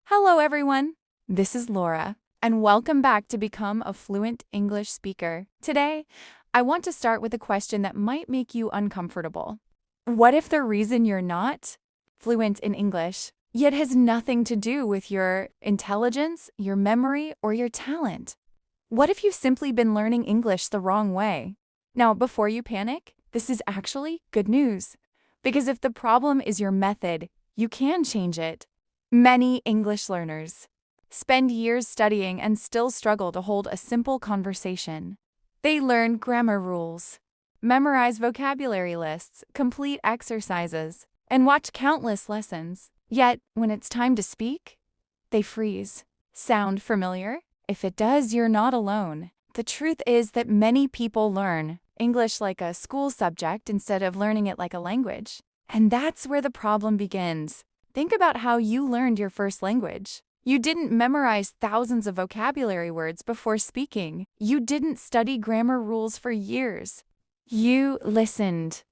Hello, everyone. This is Laura, and welcome back to Become a Fluent English Speaker. Today, I want to start with a question that might make you uncomfortable. What if the reason you're not fluent in English yet has nothing to do with your intelligence, your memory, or your talent? What if you've simply been learning English the wrong way? Now, before you panic, this is actually good news. Because if the problem is your method, you can change it. Many English learners spend years studying and still struggle to hold a simple conversation. They learn grammar rules, memorize vocabulary lists, complete exercises, and watch countless lessons. Yet, when it's time to speak, they freeze. Sound familiar? If it does, you're not alone. The truth is that many people learn English like a school subject instead of learning it like a language. And that's where the problem begins. Think about how you learned your first language. You didn't memorize thousands of vocabulary words before speaking. You didn't study grammar rules for years. You listened.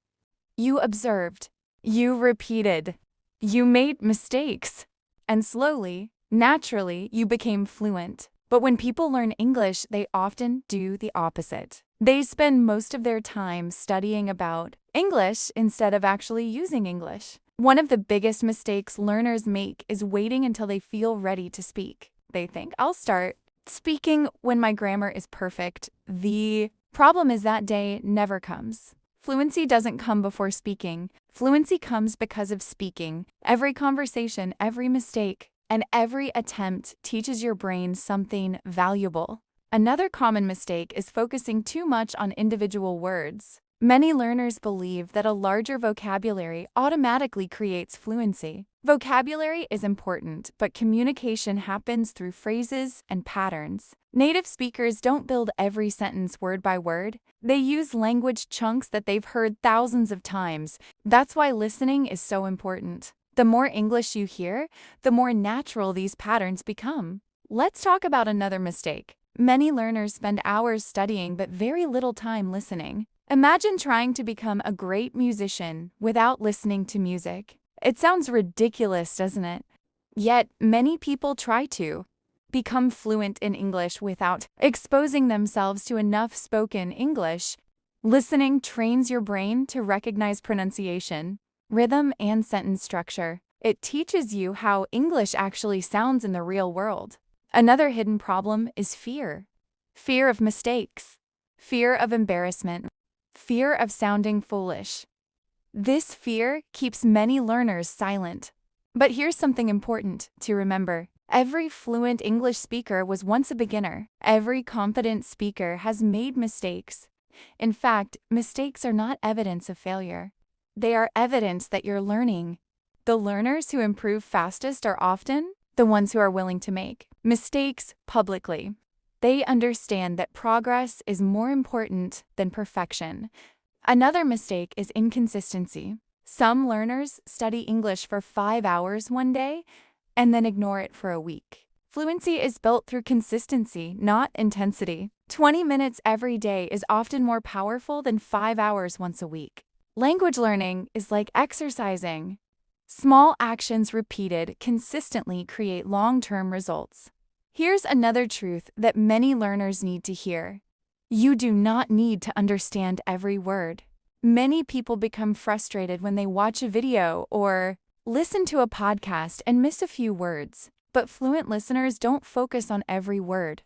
You observed. You repeated. You made mistakes. And slowly, naturally, you became fluent. But when people learn English, they often do the opposite. They spend most of their time studying about English instead of actually using English. One of the biggest mistakes learners make is waiting until they feel ready to speak. They think, I'll start speaking when my grammar is perfect. The problem is that day never comes. Fluency doesn't come before speaking. Fluency comes because of speaking. Every conversation, every mistake, and every attempt teaches your brain something valuable. Another common mistake is focusing too much on individual words. Many learners believe that a larger vocabulary automatically creates fluency. Vocabulary is important, but communication happens through phrases and patterns. Native speakers don't build every sentence word by word. They use language chunks that they've heard thousands of times. That's why listening is so important. The more English you hear, the more natural these patterns become. Let's talk about another mistake. Many learners spend hours studying but very little time listening. Imagine trying to become a great musician without listening to music. It sounds ridiculous, doesn't it? Yet, many people try to become fluent in English without exposing themselves to enough spoken English. Listening trains your brain to recognize pronunciation, rhythm, and sentence structure. It teaches you how English actually sounds in the real world. Another hidden problem is fear. Fear of mistakes, fear of embarrassment, fear of sounding foolish. This fear keeps many learners silent. But here's something important to remember. Every fluent English speaker was once a beginner. Every confident speaker has made mistakes. In fact, mistakes are not evidence of failure. They are evidence that you're learning. The learners who improve fastest are often the ones who are willing to make mistakes publicly. They understand that progress is more important than perfection. Another mistake is inconsistency. Some learners study English for 5 hours one day and then ignore it for a week. Fluency is built through consistency, not intensity. 20 minutes every day is often more powerful than 5 hours once a week. Language learning is like exercising. Small actions repeated consistently create long-term results. Here's another truth that many learners need to hear. You do not need to understand every word. Many people become frustrated when they watch a video or listen to a podcast and miss a few words. But fluent listeners don't focus on every word.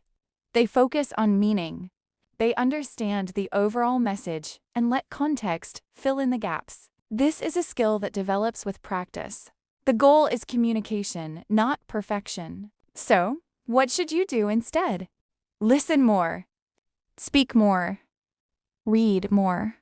They focus on meaning. They understand the overall message and let context fill in the gaps. This is a skill that develops with practice. The goal is communication, not perfection. So, what should you do instead? Listen more. Speak more. Read more.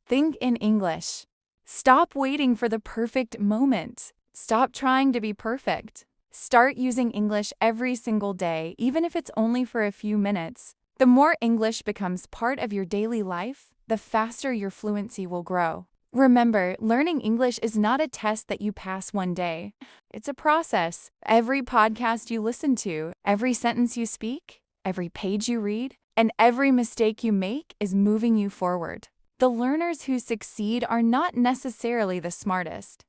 Think in English. Stop waiting for the perfect moment. Stop trying to be perfect. Start using English every single day, even if it's only for a few minutes. The more English becomes part of your daily life, the faster your fluency will grow. Remember, learning English is not a test that you pass one day. It's a process. Every podcast you listen to, every sentence you speak, every page you read, and every mistake you make is moving you forward. The learners who succeed are not necessarily the smartest.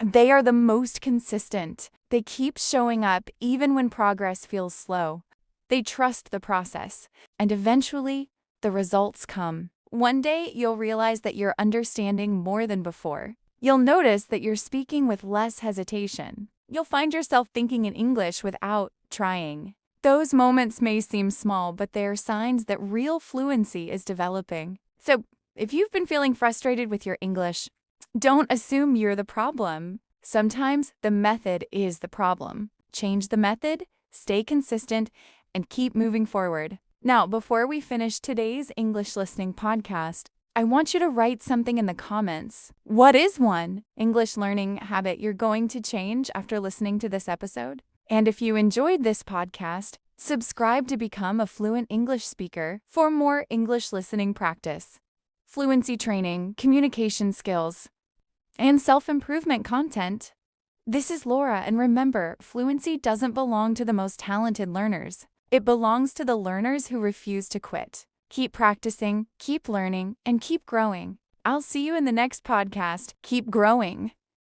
They are the most consistent. They keep showing up even when progress feels slow. They trust the process, and eventually, the results come. One day, you'll realize that you're understanding more than before. You'll notice that you're speaking with less hesitation. You'll find yourself thinking in English without trying. Those moments may seem small, but they are signs that real fluency is developing. So, if you've been feeling frustrated with your English, don't assume you're the problem. Sometimes the method is the problem. Change the method, stay consistent, and keep moving forward. Now, before we finish today's English listening podcast, I want you to write something in the comments. What is one English learning habit you're going to change after listening to this episode? And if you enjoyed this podcast, subscribe to become a fluent English speaker for more English listening practice, fluency training, communication skills, and self-improvement content. This is Laura, and remember, fluency doesn't belong to the most talented learners. It belongs to the learners who refuse to quit. Keep practicing, keep learning, and keep growing. I'll see you in the next podcast. Keep growing.